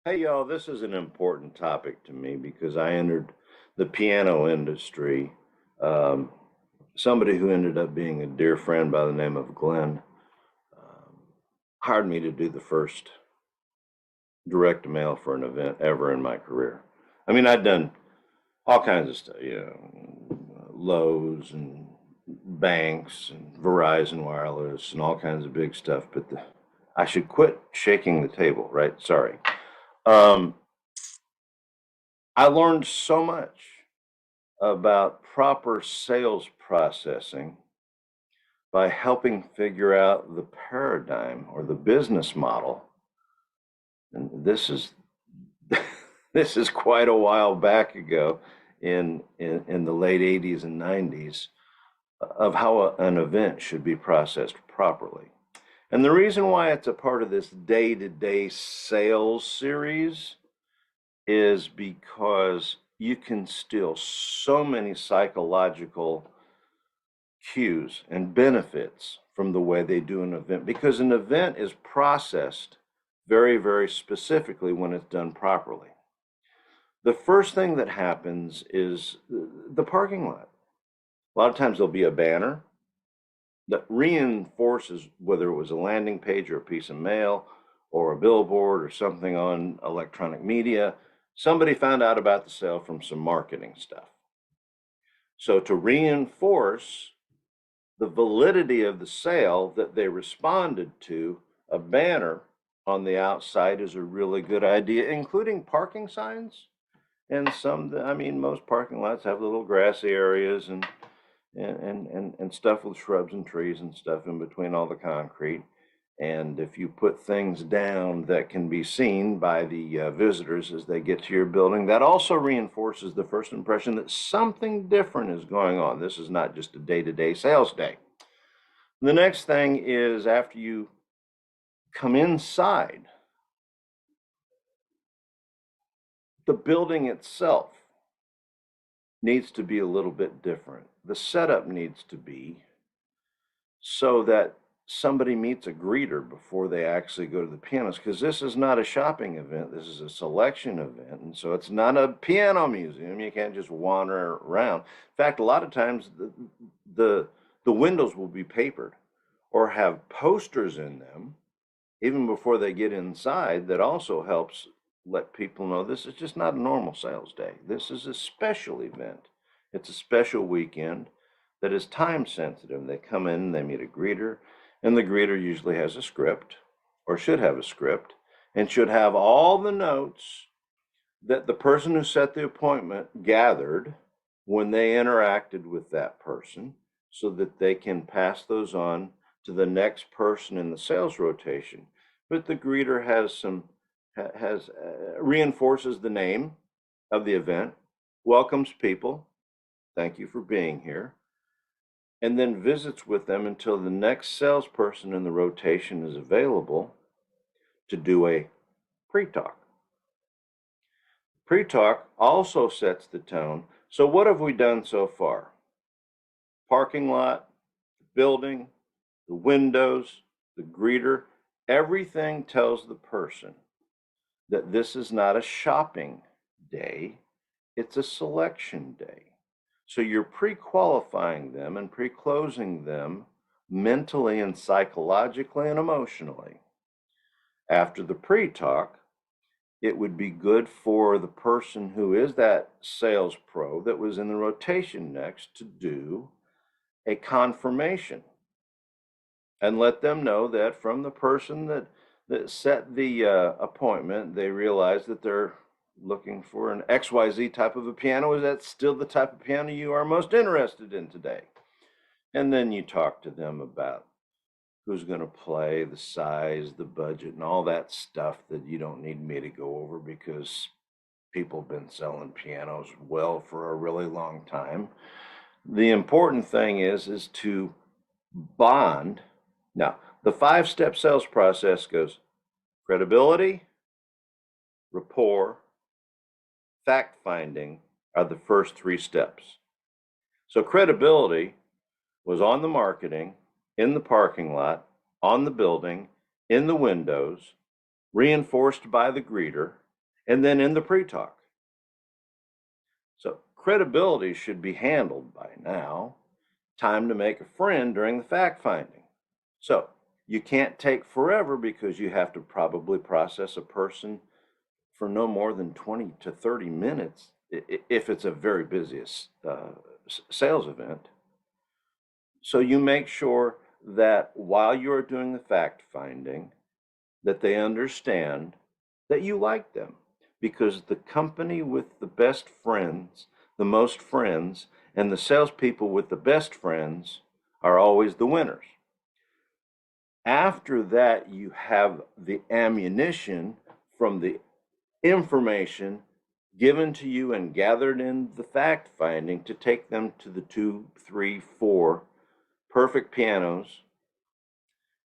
Hey, y'all, this is an important topic to me because I entered the piano industry. Um, Somebody who ended up being a dear friend by the name of Glenn um, hired me to do the first direct mail for an event ever in my career. I mean, I'd done all kinds of stuff, Lowe's and banks and Verizon Wireless and all kinds of big stuff, but I should quit shaking the table, right? Sorry. Um, I learned so much about proper sales processing by helping figure out the paradigm or the business model. And this is this is quite a while back ago in the late 80s and 90s of how an event should be processed properly. And the reason why it's a part of this day-to-day sales series is because you can steal so many psychological cues and benefits from the way they do an event, because an event is processed very, very specifically when it's done properly. The first thing that happens is the parking lot. A lot of times there'll be a banner that reinforces whether it was a landing page or a piece of mail or a billboard or something on electronic media. Somebody found out about the sale from some marketing stuff. So to reinforce the validity of the sale that they responded to, a banner on the outside is a really good idea, including parking signs. And I mean, most parking lots have little grassy areas and stuff with shrubs and trees and stuff in between all the concrete. And if you put things down that can be seen by the visitors as they get to your building, that also reinforces the first impression that something different is going on. This is not just a day-to-day sales day. The next thing is after you come inside, the building itself needs to be a little bit different. The setup needs to be so that somebody meets a greeter before they actually go to the pianist, because this is not a shopping event, this is a selection event, and so it's not a piano museum. You can't just wander around. In fact, a lot of times the the windows will be papered or have posters in them even before they get inside. That also helps let people know this is just not a normal sales day. This is a special event. It's a special weekend that is time sensitive. They come in, they meet a greeter, and the greeter usually has a script or should have a script and should have all the notes that the person who set the appointment gathered when they interacted with that person, so that they can pass those on to the next person in the sales rotation. But the greeter has reinforces the name of the event, welcomes people, thank you for being here, and then visits with them until the next salesperson in the rotation is available to do a pre-talk. Pre-talk also sets the tone. So what have we done so far? Parking lot, the building, the windows, the greeter, everything tells the person that this is not a shopping day, it's a selection day. So you're pre-qualifying them and pre-closing them mentally and psychologically and emotionally. After the pre-talk, it would be good for the person who is that sales pro that was in the rotation next to do a confirmation and let them know that from the person that set the appointment, they realize that they're looking for an XYZ type of a piano. Is that still the type of piano you are most interested in today? And then you talk to them about who's going to play, the size, the budget, and all that stuff that you don't need me to go over, because people have been selling pianos well for a really long time. The important thing is to bond. Now, the 5-step sales process goes credibility, rapport, fact finding are the first 3 steps. So credibility was on the marketing, in the parking lot, on the building, in the windows, reinforced by the greeter, and then in the pre-talk. So credibility should be handled by now. Time to make a friend during the fact finding. So you can't take forever because you have to probably process a person for no more than 20 to 30 minutes if it's a very busy sales event. So you make sure that while you're doing the fact finding, that they understand that you like them, because the company with the best friends, the most friends, and the salespeople with the best friends are always the winners. After that, you have the ammunition from the information given to you and gathered in the fact finding to take them to the 2, 3, 4 perfect pianos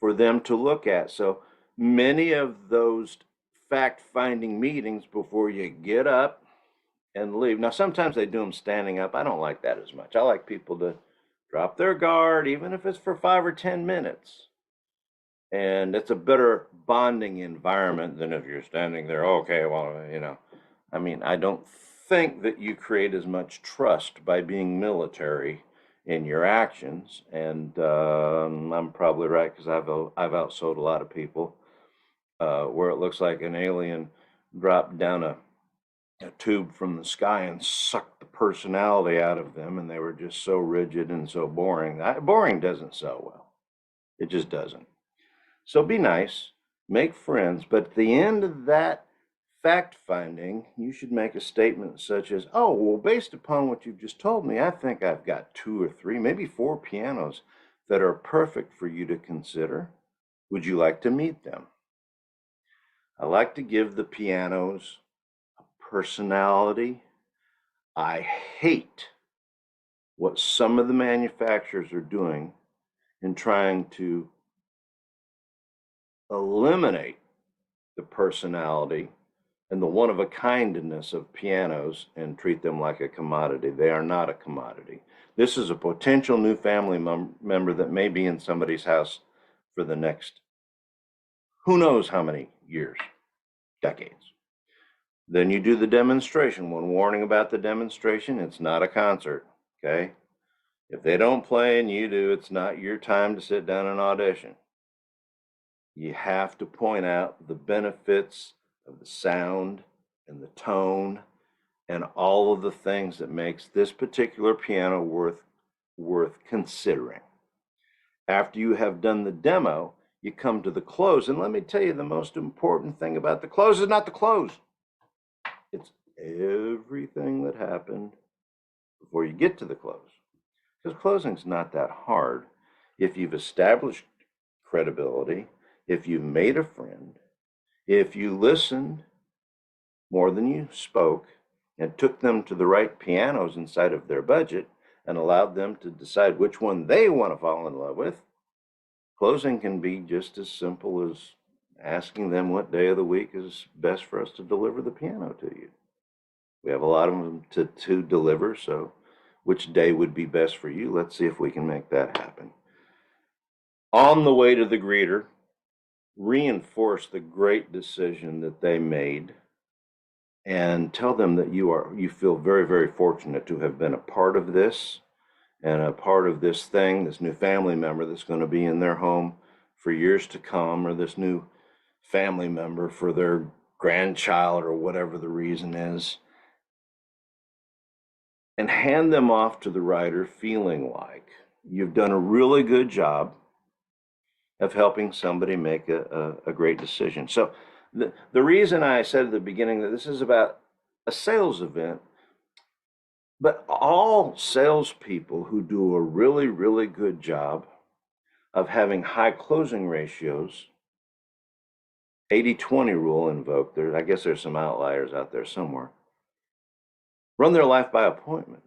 for them to look at. So many of those fact finding meetings before you get up and leave. Now, sometimes they do them standing up. I don't like that as much. I like people to drop their guard, even if it's for 5 or 10 minutes. And it's a better bonding environment than if you're standing there. Okay, well, I mean, I don't think that you create as much trust by being military in your actions. And I'm probably right, because I've outsold a lot of people where it looks like an alien dropped down a tube from the sky and sucked the personality out of them, and they were just so rigid and so boring. Boring doesn't sell well. It just doesn't. So be nice, make friends, but at the end of that fact finding, you should make a statement such as, oh, well, based upon what you've just told me, I think I've got 2 or 3, maybe 4 pianos that are perfect for you to consider. Would you like to meet them? I like to give the pianos a personality. I hate what some of the manufacturers are doing in trying to eliminate the personality and the one-of-a-kindness of pianos and treat them like a commodity. They are not a commodity. This is a potential new family member that may be in somebody's house for the next who knows how many years, decades. Then you do the demonstration. One warning about the demonstration: it's not a concert, okay? If they don't play and you do, it's not your time to sit down and audition. You have to point out the benefits of the sound and the tone and all of the things that makes this particular piano worth considering. After you have done the demo, you come to the close. And let me tell you, the most important thing about the close is not the close. It's everything that happened before you get to the close. Because closing's not that hard. If you've established credibility, if you've made a friend, if you listened more than you spoke and took them to the right pianos inside of their budget and allowed them to decide which one they want to fall in love with, closing can be just as simple as asking them what day of the week is best for us to deliver the piano to you. We have a lot of them to deliver, so which day would be best for you? Let's see if we can make that happen. On the way to the greeter, reinforce the great decision that they made and tell them that you feel very, very fortunate to have been a part of this and a part of this thing, this new family member that's going to be in their home for years to come, or this new family member for their grandchild, or whatever the reason is. And hand them off to the writer feeling like you've done a really good job of helping somebody make a great decision. So the reason I said at the beginning that this is about a sales event, but all salespeople who do a really, really good job of having high closing ratios, 80-20 rule invoked, I guess there's some outliers out there somewhere, run their life by appointment.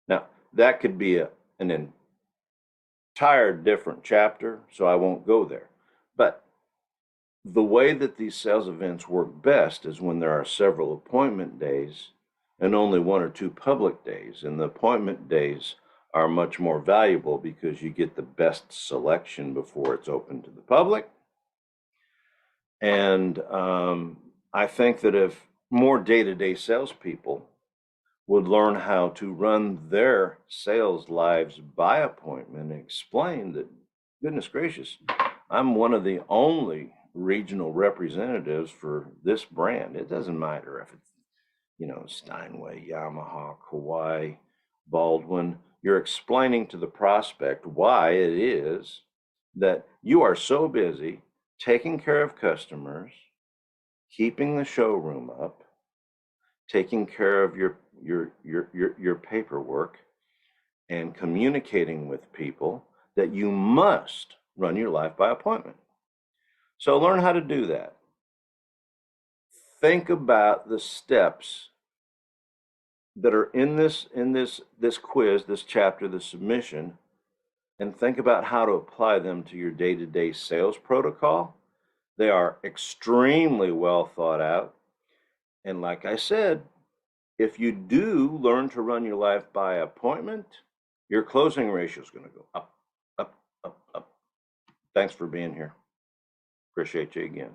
Now, that could be an entire different chapter, so I won't go there. But the way that these sales events work best is when there are several appointment days and only 1 or 2 public days. And the appointment days are much more valuable because you get the best selection before it's open to the public. And I think that if more day-to-day salespeople would learn how to run their sales lives by appointment and explain that, goodness gracious, I'm one of the only regional representatives for this brand. It doesn't matter if it's, Steinway, Yamaha, Kawai, Baldwin. You're explaining to the prospect why it is that you are so busy taking care of customers, keeping the showroom up, taking care of your paperwork, and communicating with people that you must run your life by appointment. So learn how to do that. Think about the steps that are in this quiz, this chapter, the submission, and think about how to apply them to your day-to-day sales protocol. They are extremely well thought out. And like I said, if you do learn to run your life by appointment, your closing ratio is going to go up, up, up, up. Thanks for being here. Appreciate you again.